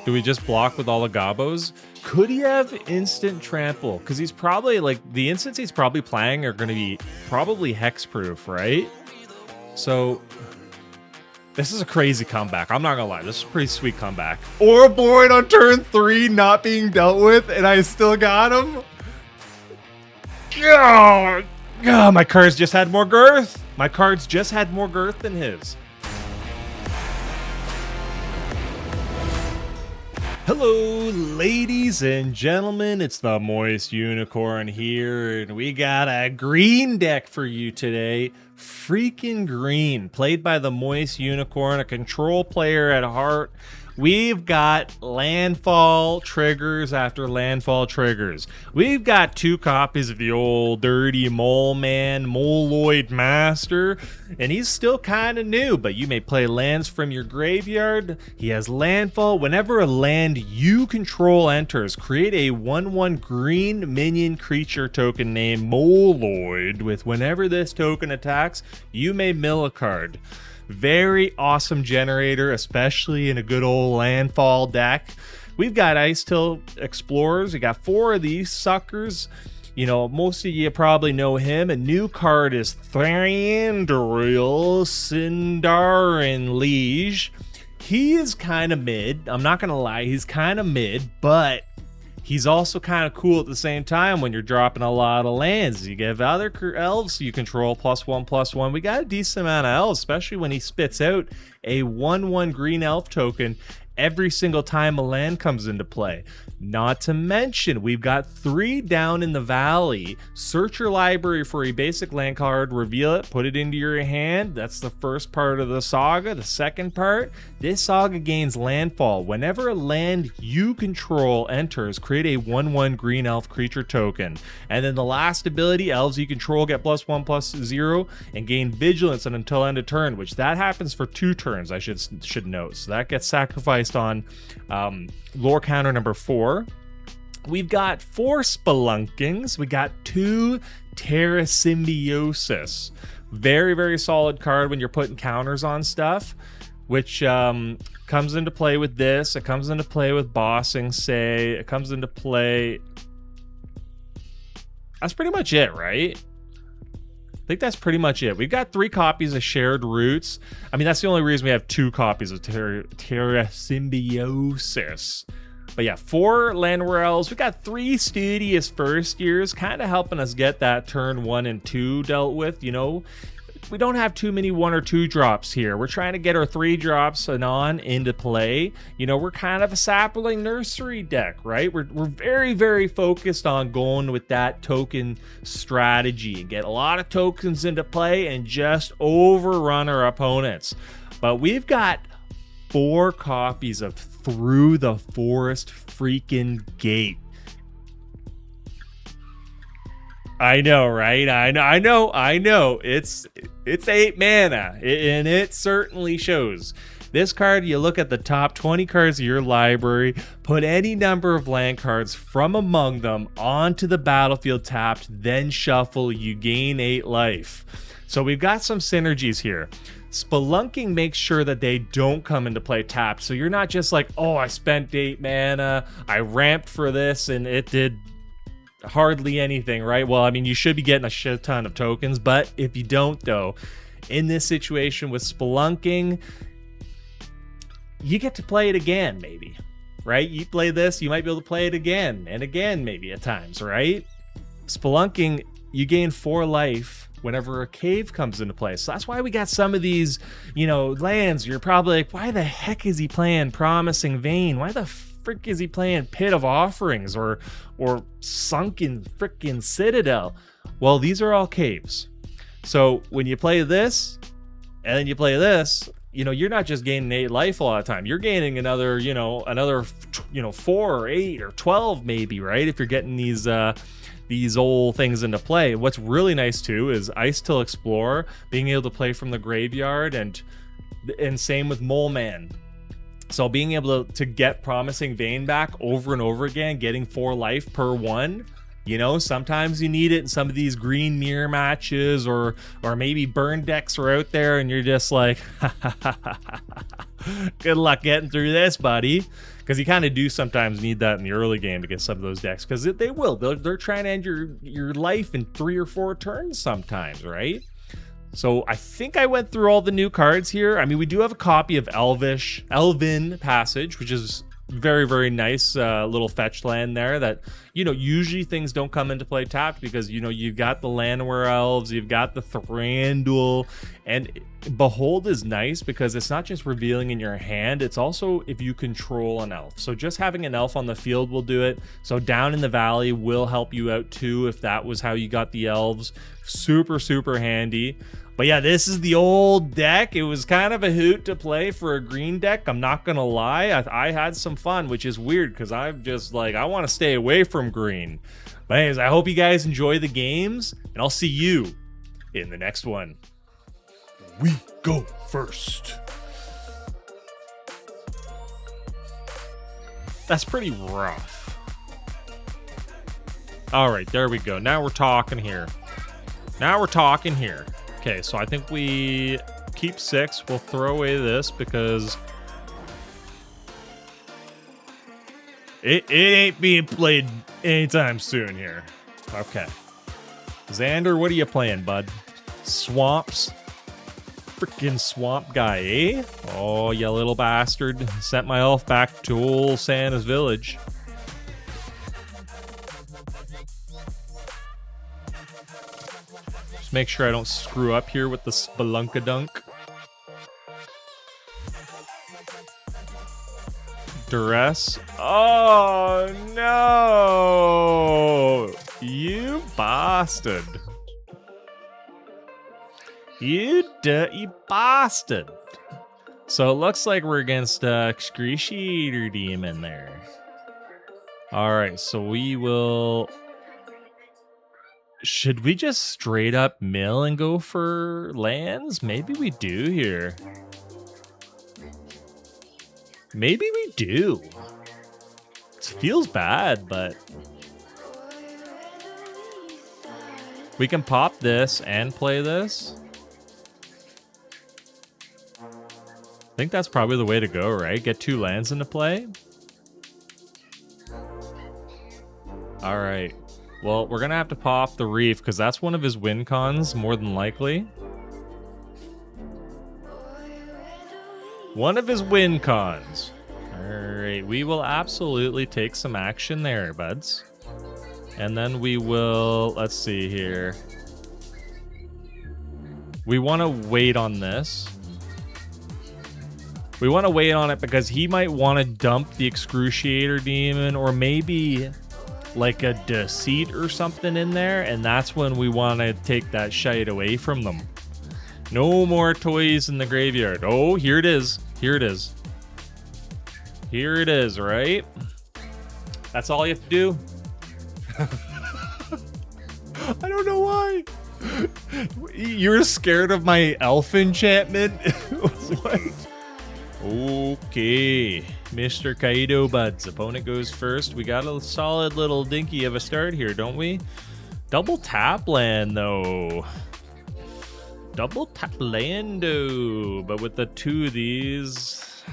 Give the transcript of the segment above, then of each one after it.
Do we just block with all the gobos? Could he have instant trample? Because he's probably like the instants he's probably playing are going to be probably hexproof, right? So this is a crazy comeback. I'm not gonna lie, this is a pretty sweet comeback. Or Moloid on turn 3 not being dealt with, and I still got him. Oh, my cards just had more girth. My cards just had more girth than his. Hello, ladies and gentlemen. It's the Moist Unicorn here, and we got a green deck for you today. Freaking green, played by the Moist Unicorn, a control player at heart. We've got landfall triggers after landfall triggers. We've got 2 copies of the old dirty mole man, Moloid master, and he's still kind of new, but you may play lands from your graveyard. He has landfall. Whenever a land you control enters, create a 1/1 green minion creature token named Moloid with whenever this token attacks, you may mill a card. Very awesome generator, especially in a good old landfall deck. We've got Icetill Explorers. We got 4 of these suckers. You know, most of you probably know him. A new card is Thranduil, Sindarin, Liege. He is kind of mid. I'm not going to lie. He's kind of mid, but he's also kind of cool at the same time when you're dropping a lot of lands. You give other elves you control +1/+1. We got a decent amount of elves, especially when he spits out a 1/1 green elf token every single time a land comes into play. Not to mention, we've got 3 down in the valley. Search your library for a basic land card, reveal it, put it into your hand. That's the first part of the saga. The second part, this saga gains landfall. Whenever a land you control enters, create a 1/1 green elf creature token. And then the last ability, elves you control get +1/+0 and gain vigilance until end of turn, which that happens for 2 turns, I should note. So that gets sacrificed on lore counter number 4. We've got 4 Spelunkings. We got 2 Terrasymbiosis. Very, very solid card when you're putting counters on stuff, which comes into play with this. It comes into play with bossing, say. It comes into play. That's pretty much it, right? I think that's pretty much it. We've got 3 copies of Shared Roots. I mean, that's the only reason we have 2 copies of Terrasymbiosis. But yeah, 4 Llanowar Elves. We got 3 Studious First-Years, kind of helping us get that turn 1 and 2 dealt with. You know, we don't have too many 1 or 2 drops here. We're trying to get our 3 drops and on into play. You know, we're kind of a Sapling Nursery deck, right? We're very, very focused on going with that token strategy and get a lot of tokens into play and just overrun our opponents. But we've got 4 copies of Through the Forest freaking Gate. I know, right? I know. It's 8 mana, and it certainly shows. This card, you look at the top 20 cards of your library, put any number of land cards from among them onto the battlefield tapped, then shuffle, you gain 8 life. So we've got some synergies here. Spelunking makes sure that they don't come into play tapped. So you're not just like, oh, I spent 8 mana, I ramped for this, and it did hardly anything, right? Well, I mean, you should be getting a shit ton of tokens, but if you don't, though, in this situation with Spelunking, you get to play it again, maybe, right? You play this, you might be able to play it again and again, maybe at times, right? Spelunking, you gain 4 life whenever a cave comes into play. So that's why we got some of these, you know, lands. You're probably like, why the heck is he playing Promising Vein? Why the frick is he playing Pit of Offerings or Sunken frickin' Citadel? Well, these are all caves. So when you play this and then you play this, you know, you're not just gaining 8 life a lot of time. You're gaining another 4 or 8 or 12 maybe, right? If you're getting these old things into play. What's really nice too is Icetill Explorer, being able to play from the graveyard, and same with Mole Man. So being able to get Promising Vein back over and over again, getting 4 life per one, You know, sometimes you need it in some of these green mirror matches, or maybe burn decks are out there and you're just like, good luck getting through this, buddy. Because you kind of do sometimes need that in the early game to get some of those decks, because they will. They're trying to end your life in 3 or 4 turns sometimes, right? So I think I went through all the new cards here. I mean, we do have a copy of Elven Passage, which is very, very nice little fetch land there that, you know, usually things don't come into play tapped because, you know, you've got the Llanowar Elves, you've got the Thranduil, and Behold is nice because it's not just revealing in your hand, it's also if you control an elf. So just having an elf on the field will do it. So Down in the Valley will help you out too if that was how you got the elves. Super, super handy. But yeah, this is the old deck. It was kind of a hoot to play for a green deck. I'm not going to lie. I had some fun, which is weird because I'm just like, I want to stay away from green. But anyways, I hope you guys enjoy the games, and I'll see you in the next one. We go first. That's pretty rough. All right, there we go. Now we're talking here. Okay, so I think we keep 6. We'll throw away this because it ain't being played anytime soon here. Okay. Xander, what are you playing, bud? Swamps? Freaking swamp guy, eh? Oh, you little bastard. Sent my elf back to old Santa's village. Make sure I don't screw up here with the Spelunkadunk. Duress. Oh no! You bastard. You dirty bastard. So it looks like we're against Excruciator Demon there. Alright, so we will... Should we just straight up mill and go for lands? Maybe we do here. Maybe we do. It feels bad, but... we can pop this and play this. I think that's probably the way to go, right? Get 2 lands into play. All right. Well, we're going to have to pop the Reef because that's one of his win cons, more than likely. One of his win cons. All right. We will absolutely take some action there, buds. And then we will... let's see here. We want to wait on this. We want to wait on it because he might want to dump the Excruciator Demon or maybe... like a Deceit or something in there, and that's when we want to take that shite away from them. No more toys in the graveyard. Oh, here it is. Here it is. Here it is, right? That's all you have to do? I don't know why. You're scared of my elf enchantment? What? Okay, Mr. Kaido Buds. Opponent goes first. We got a solid little dinky of a start here, don't we? Double tap land, though. Double tap lando. But with the 2 of these...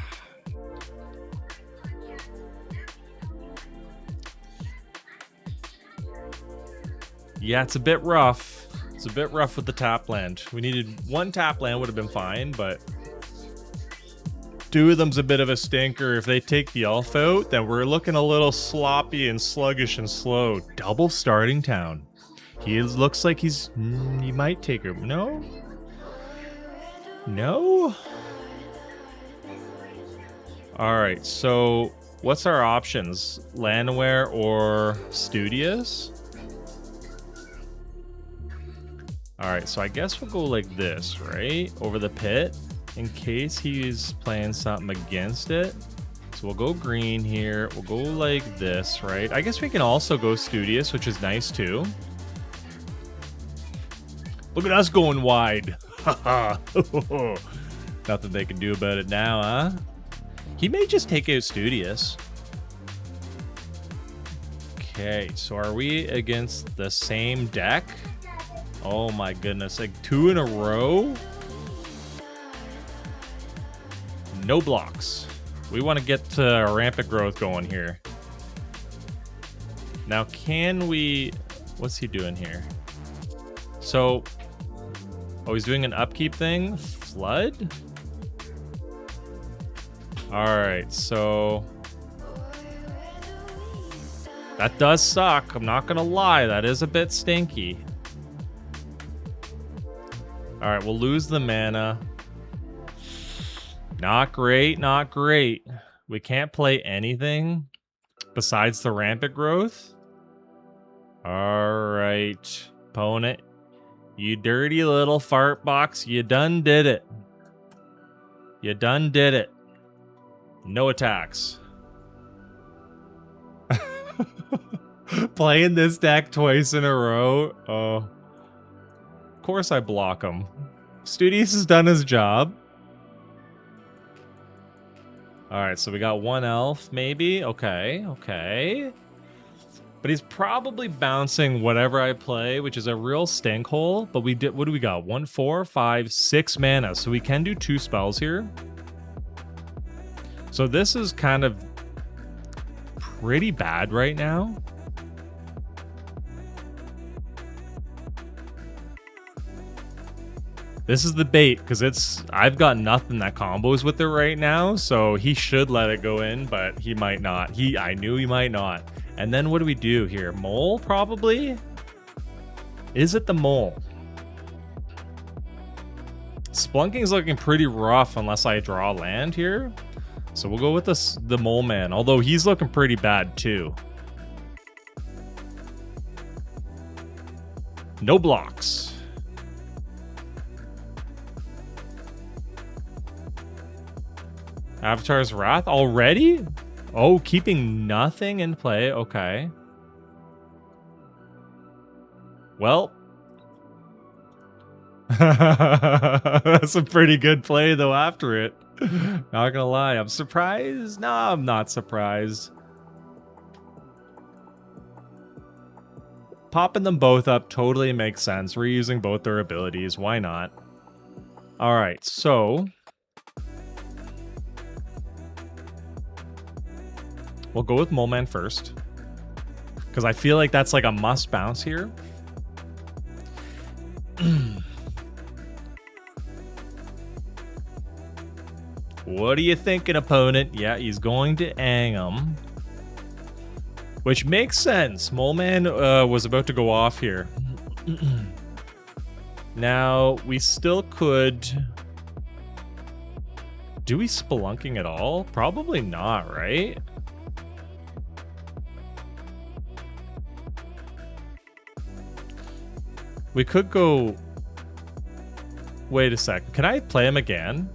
yeah, it's a bit rough. It's a bit rough with the tap land. We needed 1 tap land, would have been fine, but... 2 of them's a bit of a stinker. If they take the elf out, then we're looking a little sloppy and sluggish and slow. Double starting town. He looks like he's... he might take her. No? No? Alright, so what's our options? Llanowar or Studious? Alright, so I guess we'll go like this, right? Over the pit. In case he's playing something against it. So we'll go green here. We'll go like this, right? I guess we can also go Studious, which is nice too. Look at us going wide. Nothing they can do about it now, huh? He may just take out Studious. Okay, so are we against the same deck? Oh my goodness, like 2 in a row? No blocks. We want to get rampant growth going here. Now, can we... What's he doing here? So... Oh, he's doing an upkeep thing? Flood? Alright, so... That does suck. I'm not gonna lie. That is a bit stinky. Alright, we'll lose the mana. Not great, not great. We can't play anything besides the rampant growth. Alright, opponent. You dirty little fart box. You done did it. You done did it. No attacks. Playing this deck twice in a row. Oh. Of course I block him. Studious has done his job. Alright, so we got 1 elf, maybe. Okay, okay. But he's probably bouncing whatever I play, which is a real stink hole. But we did, what do we got? 1, 4, 5, 6 mana. So we can do 2 spells here. So this is kind of pretty bad right now. This is the bait, because I've got nothing that combos with it right now, so he should let it go in, but he might not. I knew he might not. And then what do we do here? Mole, probably? Is it the mole? Spelunking's looking pretty rough unless I draw land here. So we'll go with the mole man, although he's looking pretty bad too. No blocks. Avatar's Wrath already? Oh, keeping nothing in play. Okay. Well. That's a pretty good play, though, after it. Not gonna lie. I'm surprised? No, I'm not surprised. Popping them both up totally makes sense. Reusing both their abilities. Why not? Alright, so... We'll go with Mole Man first. Because I feel like that's like a must bounce here. What are you thinking, opponent? Yeah, he's going to ang him. Which makes sense. Mole Man was about to go off here. Now, we still could... Do we Spelunking at all? Probably not, right? We could go... Wait a second. Can I play him again?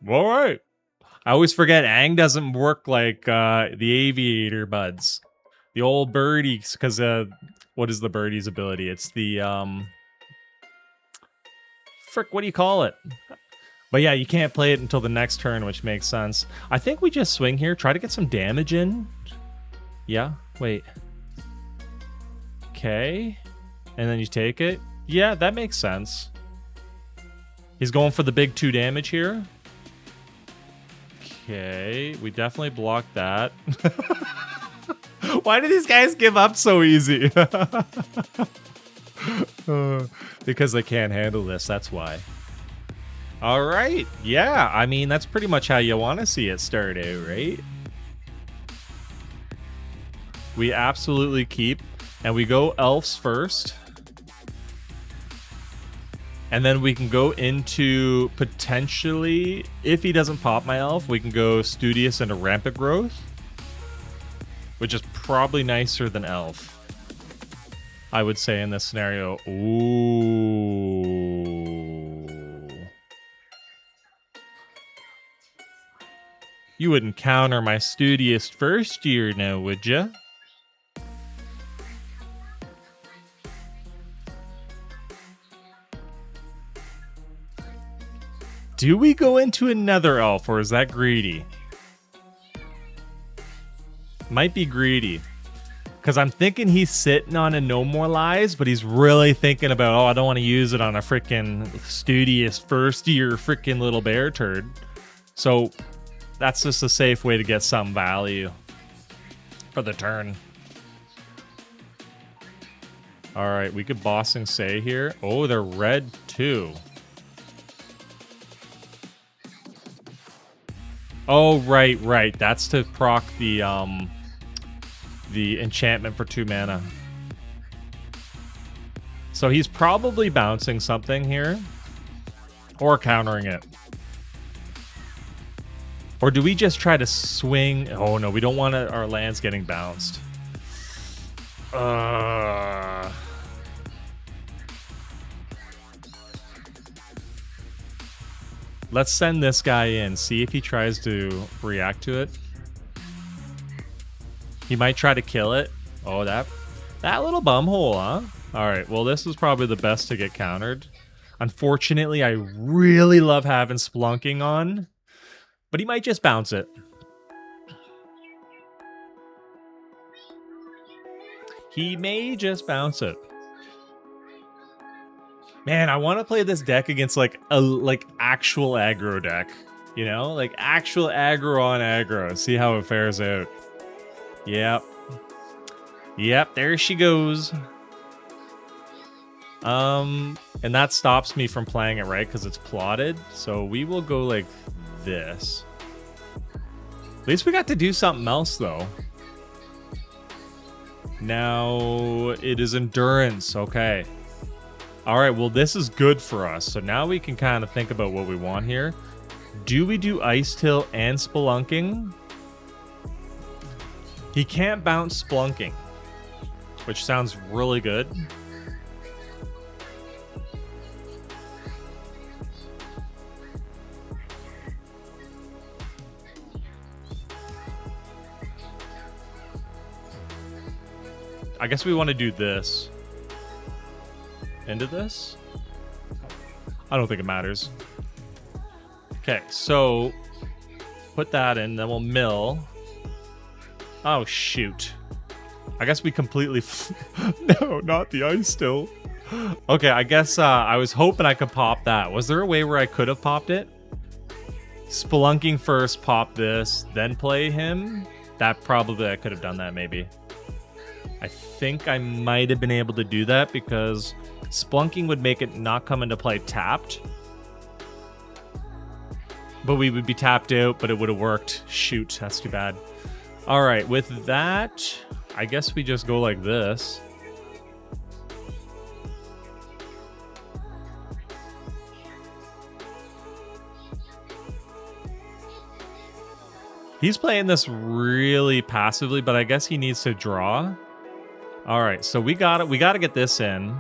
Alright. I always forget Ang doesn't work like the aviator buds. The old birdies, because what is the birdie's ability? It's the frick, what do you call it? But yeah, you can't play it until the next turn, which makes sense. I think we just swing here, try to get some damage in. Yeah, wait. Okay. And then you take it. Yeah, that makes sense. He's going for the big 2 damage here. Okay, we definitely blocked that. Why do these guys give up so easy? Because they can't handle this, that's why. All right, yeah, I mean, that's pretty much how you want to see it start out, right? We absolutely keep, and we go elves first. And then we can go into, potentially, if he doesn't pop my elf, we can go Studious into Rampant Growth. Which is probably nicer than elf, I would say, in this scenario. Ooh. You wouldn't counter my Studious First-Year now, would ya? Do we go into another elf, or is that greedy? Might be greedy. Because I'm thinking he's sitting on a No More Lies, but he's really thinking about, oh, I don't want to use it on a freaking Studious First-Year freaking little bear turd. So that's just a safe way to get some value for the turn. All right, we could Bossing Say here. Oh, they're red too. Oh, right. That's to proc the enchantment for 2 mana. So he's probably bouncing something here. Or countering it. Or do we just try to swing? Oh no, we don't want our lands getting bounced. Let's send this guy in, see if he tries to react to it. He might try to kill it. Oh, that little bumhole, huh? All right, well, this is probably the best to get countered. Unfortunately, I really love having Spelunking on, but he might just bounce it. He may just bounce it. Man, I want to play this deck against like actual aggro deck, you know, like actual aggro on aggro. See how it fares out. Yep, there she goes. And that stops me from playing it, right? Because it's plotted. So we will go like this. At least we got to do something else, though. Now it is endurance. Okay. All right. Well, this is good for us. So now we can kind of think about what we want here. Do we do Icetill and Spelunking? He can't bounce Spelunking, which sounds really good. I guess we want to do this. Into this? I don't think it matters. Okay, so put that in, then we'll mill. Oh, shoot. I guess we completely... No, not the Icetill. Okay, I guess I was hoping I could pop that. Was there a way where I could have popped it? Spelunking first, pop this, then play him? That probably... I could have done that, maybe. I think I might have been able to do that because Spelunking would make it not come into play tapped. But we would be tapped out, but it would have worked. Shoot, that's too bad. All right, with that, I guess we just go like this. He's playing this really passively, but I guess he needs to draw. All right, so we got it. We got to get this in.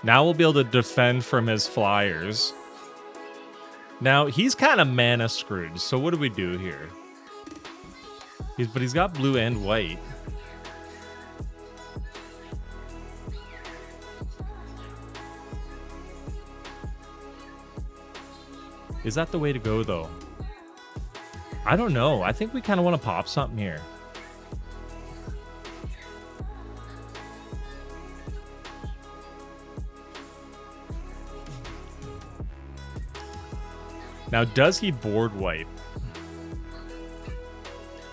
Now we'll be able to defend from his flyers. Now, he's kind of mana screwed, so what do we do here? But he's got blue and white. Is that the way to go, though? I don't know. I think we kind of want to pop something here. Now, does he board wipe?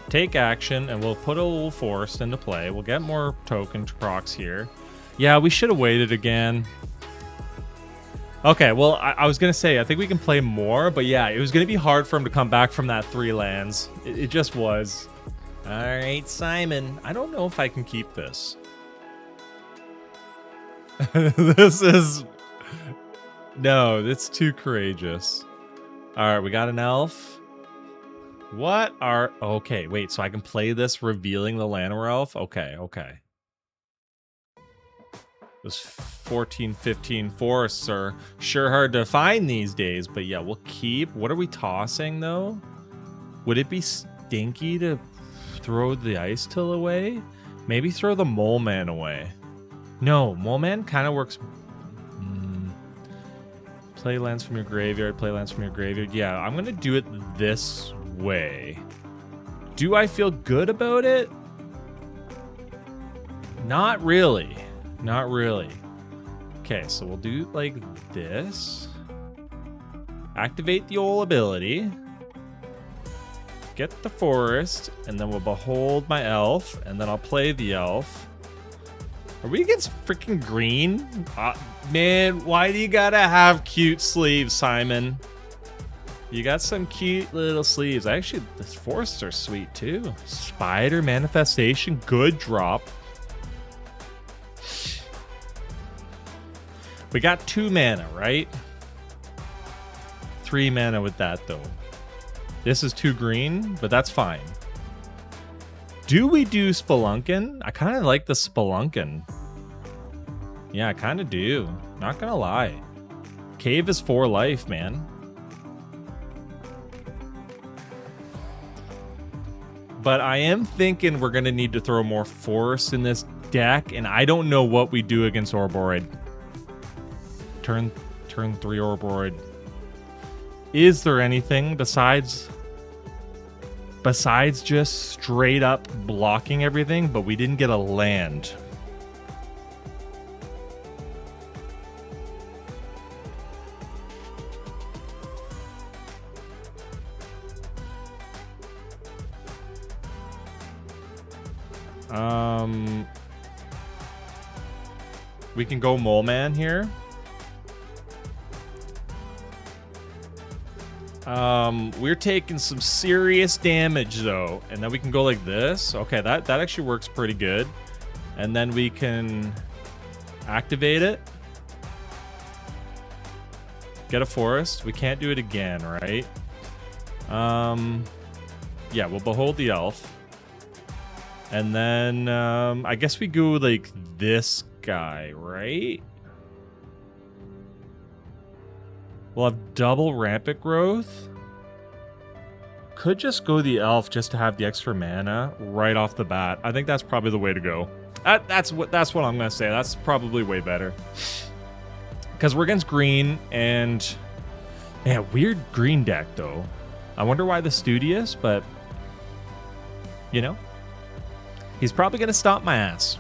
Take action, and we'll put a little forest into play. We'll get more token procs here. Yeah, we should have waited again. Okay, well, I was going to say, I think we can play more, but yeah, it was going to be hard for him to come back from that 3 lands. It just was. All right, Simon. I don't know if I can keep this. This is... No, it's too courageous. All right, we got an elf. What are... Okay, wait, so I can play this revealing the Llanowar Elf? Okay, okay. Those 14, 15 forests are sure hard to find these days, but yeah, we'll keep... What are we tossing, though? Would it be stinky to throw the Icetill away? Maybe throw the Mole Man away. No, Mole Man kind of works. Play lands from your graveyard, play lands from your graveyard. Yeah, I'm going to do it this way. Do I feel good about it? Not really. Not really. Okay, so we'll do like this. Activate the old ability. Get the forest, and then we'll behold my elf, and then I'll play the elf. Are we against freaking green? Man, why do you gotta have cute sleeves, Simon? You got some cute little sleeves. Actually, the forests are sweet too. Spider Manifestation, good drop. We got 2 mana, right? 3 mana with that though. This is 2 green, but that's fine. Do we do Spelunking? I kind of like the Spelunking. Yeah, I kind of do. Not gonna lie. Cave is 4 life, man. But I am thinking we're gonna need to throw more force in this deck, and I don't know what we do against Orboroid. Turn 3 Orboroid. Is there anything besides just straight up blocking everything? But we didn't get a land. We can go Mole Man here. We're taking some serious damage though, and then we can go like this. Okay, that actually works pretty good. And then we can activate it. Get a forest. We can't do it again, right? Yeah, we'll behold the elf. And then I guess we go like this guy, right? We'll have double rampant growth. Could just go the elf just to have the extra mana right off the bat. I think that's probably the way to go. That's what I'm gonna say. That's probably way better. Because we're against green, and yeah, weird green deck though. I wonder why the Studious, but you know, he's probably gonna stomp my ass.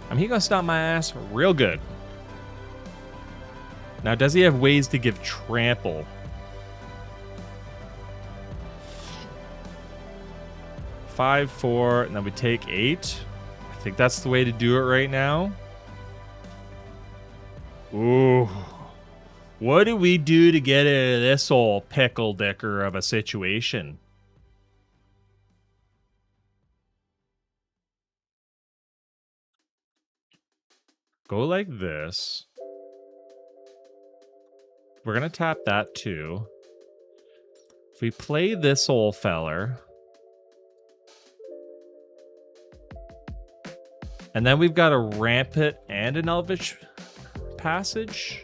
I mean, he's gonna stomp my ass real good. Now, does he have ways to give trample? 5, 4, and then we take 8. I think that's the way to do it right now. Ooh. What do we do to get out of this old pickle dicker of a situation? Go like this. We're going to tap that too. If we play this old feller. And then we've got a Rampant and an Elvish Passage.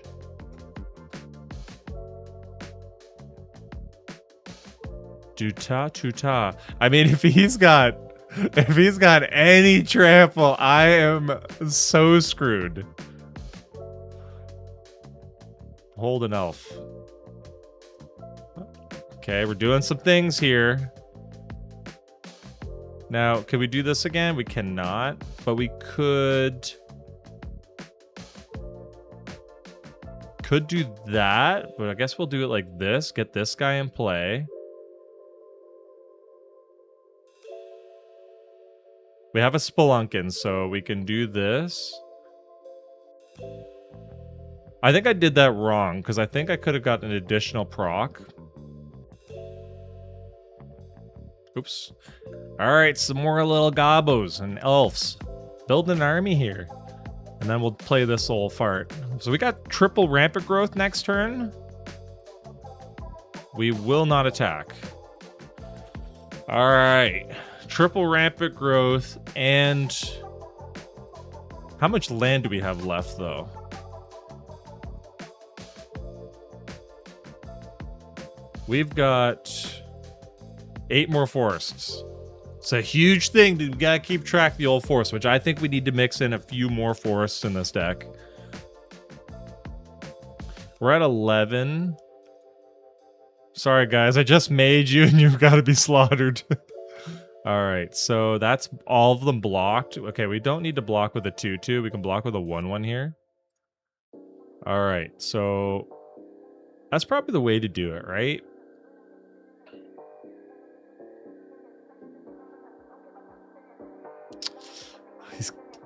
Tuta. I mean, if he's got any trample, I am so screwed. Hold an elf. Okay, we're doing some things here. Now, can we do this again? We cannot, but we could do that, but I guess we'll do it like this. Get this guy in play. We have a Spelunking, so we can do this. I think I did that wrong, because I think I could have gotten an additional proc. Oops. Alright, some more little gobos and elves. Build an army here. And then we'll play this old fart. So we got triple rampant growth next turn. We will not attack. Alright. Triple rampant growth, and how much land do we have left though? We've got 8 more forests. It's a huge thing. You gotta keep track of the old forests, which I think we need to mix in a few more forests in this deck. We're at 11. Sorry, guys. I just made you, and you've got to be slaughtered. All right, so that's all of them blocked. Okay, we don't need to block with a 2/2. We can block with a 1/1 here. All right, so that's probably the way to do it, right?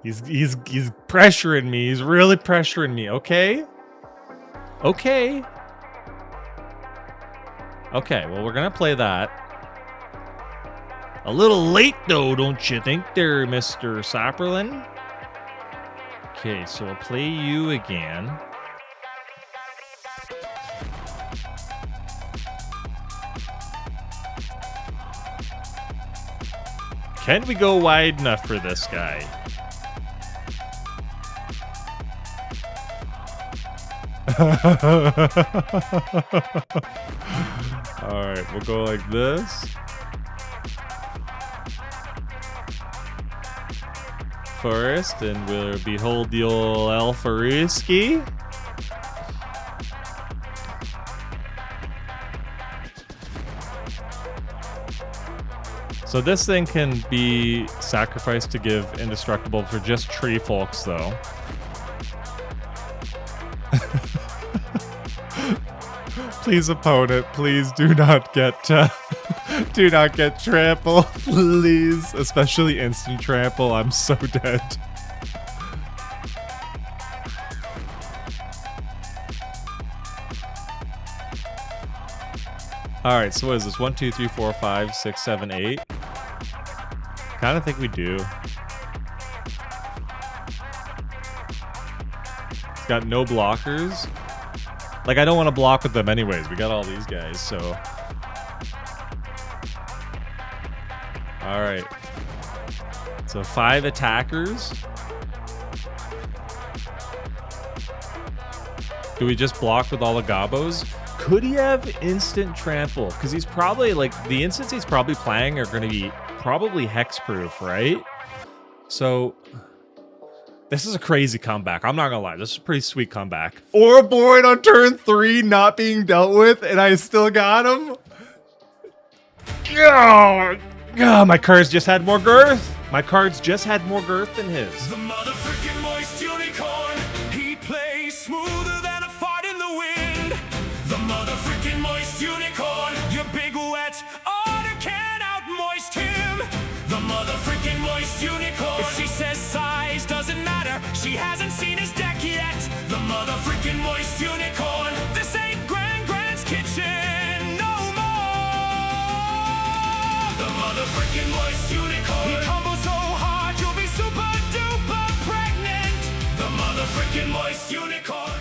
He's pressuring me. He's really pressuring me. Okay. Okay. Okay, well, we're gonna play that. A little late, though, don't you think there, Mr. Sapling? Okay, so I'll play you again. Can we go wide enough for this guy? Alright, we'll go like this. Forest, and we'll behold the old Alfaruski. So this thing can be sacrificed to give indestructible for just tree folks, though. Please, opponent, please do not get trample, please. Especially instant trample. I'm so dead. All right, so what is this? 1, 2, 3, 4, 5, 6, 7, 8. Kind of think we do. It's got no blockers. Like, I don't want to block with them anyways. We got all these guys, so. All right. So 5 attackers. Do we just block with all the gobos? Could he have instant trample? Because he's probably, like, the instants he's probably playing are going to be probably hexproof, right? So this is a crazy comeback. I'm not gonna lie. This is a pretty sweet comeback. Ouroboros on turn 3 not being dealt with, and I still got him. Oh, my cards just had more girth. My cards just had more girth than his. The motherfucking moist unicorn. He plays smoother than a fart in the wind. The motherfucking moist unicorn. Your big wet otter can out moist him. The motherfucking moist unicorn. If she says size doesn't matter, she hasn't seen his deck yet. The motherfucking moist unicorn. This ain't Grand's kitchen no more. The motherfucking moist unicorn. He combos so hard you'll be super duper pregnant. The motherfucking moist unicorn.